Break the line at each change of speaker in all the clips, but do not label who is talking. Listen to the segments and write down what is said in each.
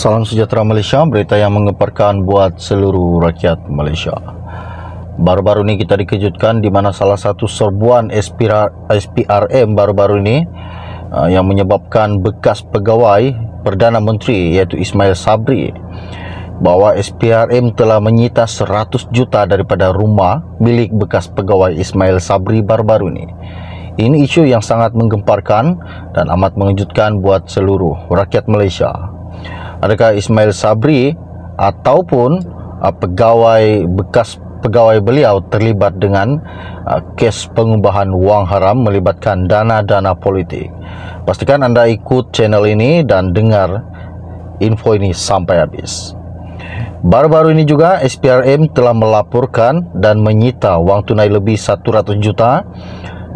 Salam sejahtera Malaysia, berita yang menggemparkan buat seluruh rakyat Malaysia. Baru-baru ini kita dikejutkan di mana salah satu serbuan SPRM baru-baru ini yang menyebabkan bekas pegawai Perdana Menteri iaitu Ismail Sabri bahawa SPRM telah menyita 100 juta daripada rumah milik bekas pegawai Ismail Sabri baru-baru ini. Ini isu yang sangat menggemparkan dan amat mengejutkan buat seluruh rakyat Malaysia. Adakah Ismail Sabri ataupun bekas pegawai beliau terlibat dengan kes pengubahan wang haram melibatkan dana-dana politik? Pastikan anda ikut channel ini dan dengar info ini sampai habis. Baru-baru ini juga SPRM telah melaporkan dan menyita wang tunai lebih 100 juta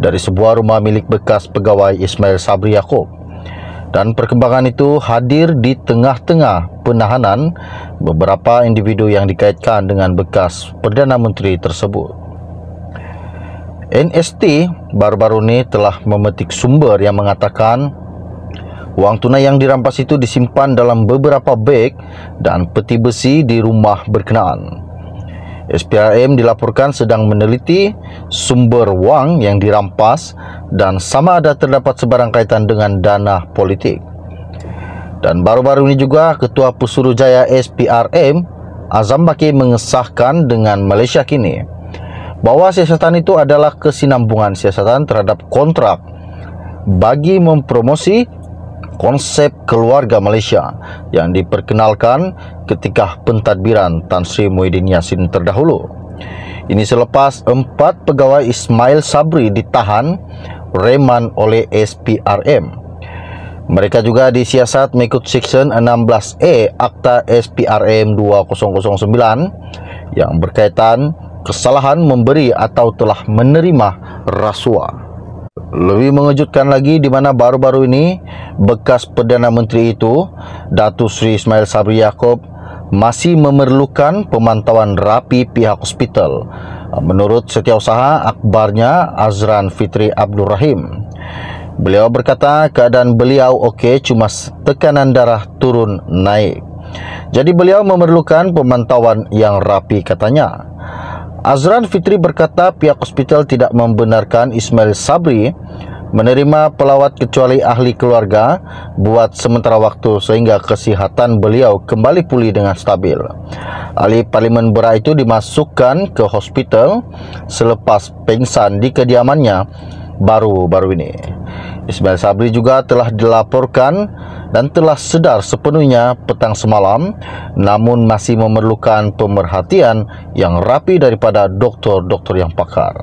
dari sebuah rumah milik bekas pegawai Ismail Sabri Yaakob. Dan perkembangan itu hadir di tengah-tengah penahanan beberapa individu yang dikaitkan dengan bekas Perdana Menteri tersebut. NST baru-baru ini telah memetik sumber yang mengatakan wang tunai yang dirampas itu disimpan dalam beberapa beg dan peti besi di rumah berkenaan. SPRM dilaporkan sedang meneliti sumber wang yang dirampas dan sama ada terdapat sebarang kaitan dengan dana politik. Dan baru-baru ini juga Ketua Pusurujaya SPRM Azam Baki mengesahkan dengan Malaysia Kini bahawa siasatan itu adalah kesinambungan siasatan terhadap kontrak bagi mempromosi konsep keluarga Malaysia yang diperkenalkan ketika pentadbiran Tan Sri Muhyiddin Yassin terdahulu. Ini selepas 4 pegawai Ismail Sabri ditahan reman oleh SPRM. Mereka juga disiasat mengikut Seksyen 16A Akta SPRM 2009 yang berkaitan kesalahan memberi atau telah menerima rasuah. Lebih mengejutkan lagi di mana baru-baru ini bekas Perdana Menteri itu, Datuk Seri Ismail Sabri Yaakob, masih memerlukan pemantauan rapi pihak hospital. Menurut Setiausaha Akbarnya Azran Fitri Abdul Rahim, beliau berkata keadaan beliau okey, cuma tekanan darah turun naik. Jadi beliau memerlukan pemantauan yang rapi, katanya. Azran Fitri berkata pihak hospital tidak membenarkan Ismail Sabri menerima pelawat kecuali ahli keluarga buat sementara waktu sehingga kesihatan beliau kembali pulih dengan stabil. Ahli Parlimen Berak itu dimasukkan ke hospital selepas pingsan di kediamannya baru-baru ini. Ismail Sabri juga telah dilaporkan dan telah sedar sepenuhnya petang semalam, namun masih memerlukan pemerhatian yang rapi daripada doktor-doktor yang pakar.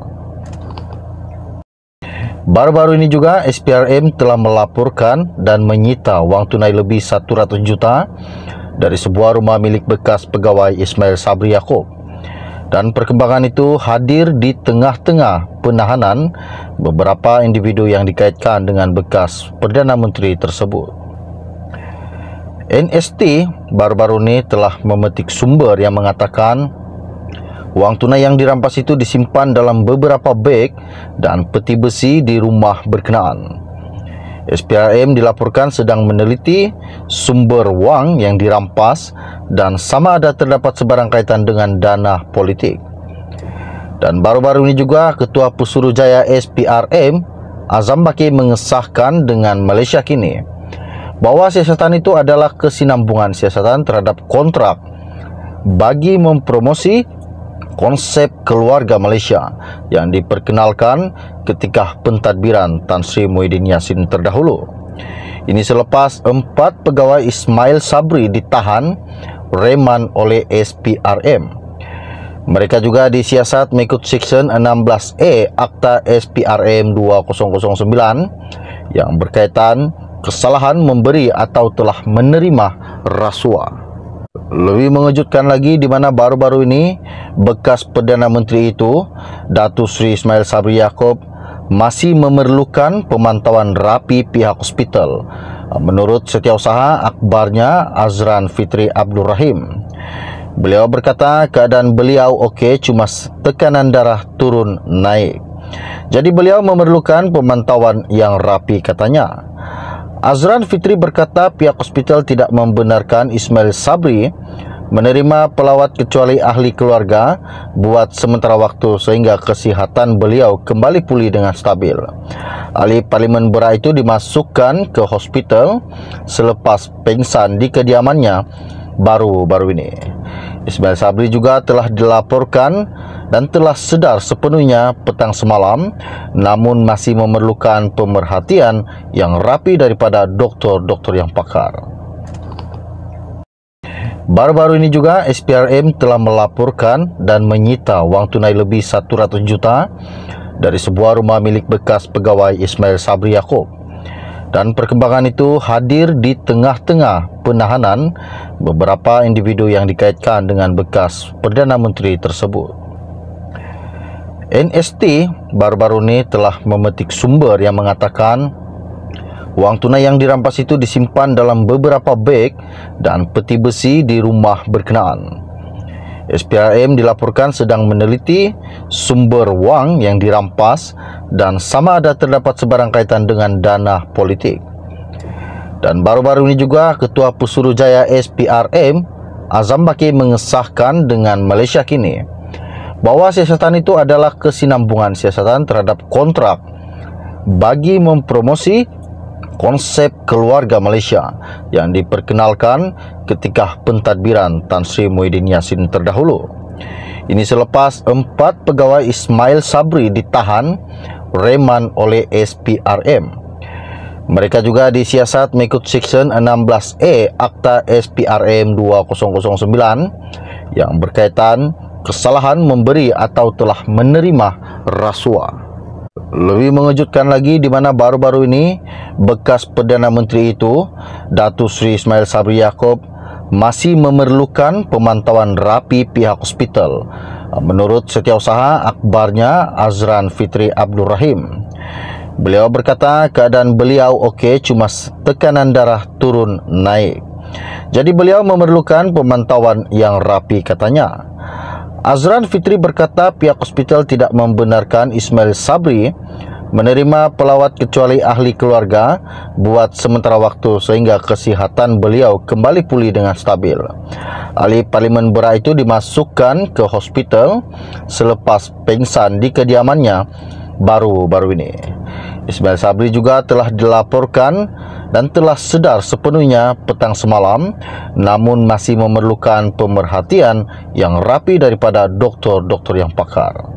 Baru-baru ini juga SPRM telah melaporkan dan menyita wang tunai lebih 100 juta dari sebuah rumah milik bekas pegawai Ismail Sabri Yaakob. Dan perkembangan itu hadir di tengah-tengah penahanan beberapa individu yang dikaitkan dengan bekas Perdana Menteri tersebut. NST baru-baru ini telah memetik sumber yang mengatakan wang tunai yang dirampas itu disimpan dalam beberapa beg dan peti besi di rumah berkenaan. SPRM dilaporkan sedang meneliti sumber wang yang dirampas dan sama ada terdapat sebarang kaitan dengan dana politik. Dan baru-baru ini juga Ketua Pusurujaya SPRM Azam Baki mengesahkan dengan Malaysia Kini bahawa siasatan itu adalah kesinambungan siasatan terhadap kontrak bagi mempromosi konsep keluarga Malaysia yang diperkenalkan ketika pentadbiran Tan Sri Muhyiddin Yassin terdahulu. Ini selepas 4 pegawai Ismail Sabri ditahan reman oleh SPRM. Mereka juga disiasat mengikut Seksyen 16A Akta SPRM 2009 yang berkaitan kesalahan memberi atau telah menerima rasuah. Lebih mengejutkan lagi di mana baru-baru ini bekas Perdana Menteri itu, Datuk Seri Ismail Sabri Yaakob, masih memerlukan pemantauan rapi pihak hospital. Menurut Setiausaha Akbarnya Azran Fitri Abdul Rahim, beliau berkata keadaan beliau okey, cuma tekanan darah turun naik. Jadi beliau memerlukan pemantauan yang rapi, katanya. Azran Fitri berkata pihak hospital tidak membenarkan Ismail Sabri menerima pelawat kecuali ahli keluarga buat sementara waktu sehingga kesihatan beliau kembali pulih dengan stabil. Ahli Parlimen Berak itu dimasukkan ke hospital selepas pingsan di kediamannya baru-baru ini. Ismail Sabri juga telah dilaporkan dan telah sedar sepenuhnya petang semalam, namun masih memerlukan pemerhatian yang rapi daripada doktor-doktor yang pakar. Baru-baru ini juga SPRM telah melaporkan dan menyita wang tunai lebih 100 juta dari sebuah rumah milik bekas pegawai Ismail Sabri Yaakob. Dan perkembangan itu hadir di tengah-tengah penahanan beberapa individu yang dikaitkan dengan bekas Perdana Menteri tersebut. NST baru-baru ini telah memetik sumber yang mengatakan wang tunai yang dirampas itu disimpan dalam beberapa beg dan peti besi di rumah berkenaan. SPRM dilaporkan sedang meneliti sumber wang yang dirampas dan sama ada terdapat sebarang kaitan dengan dana politik. Dan baru-baru ini juga Ketua Pesuruhjaya SPRM Azam Baki mengesahkan dengan Malaysia Kini bahwa siasatan itu adalah kesinambungan siasatan terhadap kontrak bagi mempromosi konsep keluarga Malaysia yang diperkenalkan ketika pentadbiran Tan Sri Muhyiddin Yassin terdahulu. Ini selepas 4 pegawai Ismail Sabri ditahan reman oleh SPRM. Mereka juga disiasat mengikut Seksyen 16A Akta SPRM 2009 yang berkaitan kesalahan memberi atau telah menerima rasuah. Lebih mengejutkan lagi di mana baru-baru ini bekas Perdana Menteri itu, Datuk Seri Ismail Sabri Yaakob, masih memerlukan pemantauan rapi pihak hospital. Menurut setiausaha akhbarnya Azran Fitri Abdul Rahim, beliau berkata keadaan beliau okey, cuma tekanan darah turun naik. Jadi beliau memerlukan pemantauan yang rapi, katanya. Azran Fitri berkata pihak hospital tidak membenarkan Ismail Sabri menerima pelawat kecuali ahli keluarga buat sementara waktu sehingga kesihatan beliau kembali pulih dengan stabil. Ahli Parlimen Berak itu dimasukkan ke hospital selepas pingsan di kediamannya baru-baru ini. Ismail Sabri juga telah dilaporkan dan telah sedar sepenuhnya petang semalam, namun masih memerlukan pemerhatian yang rapi daripada doktor-doktor yang pakar.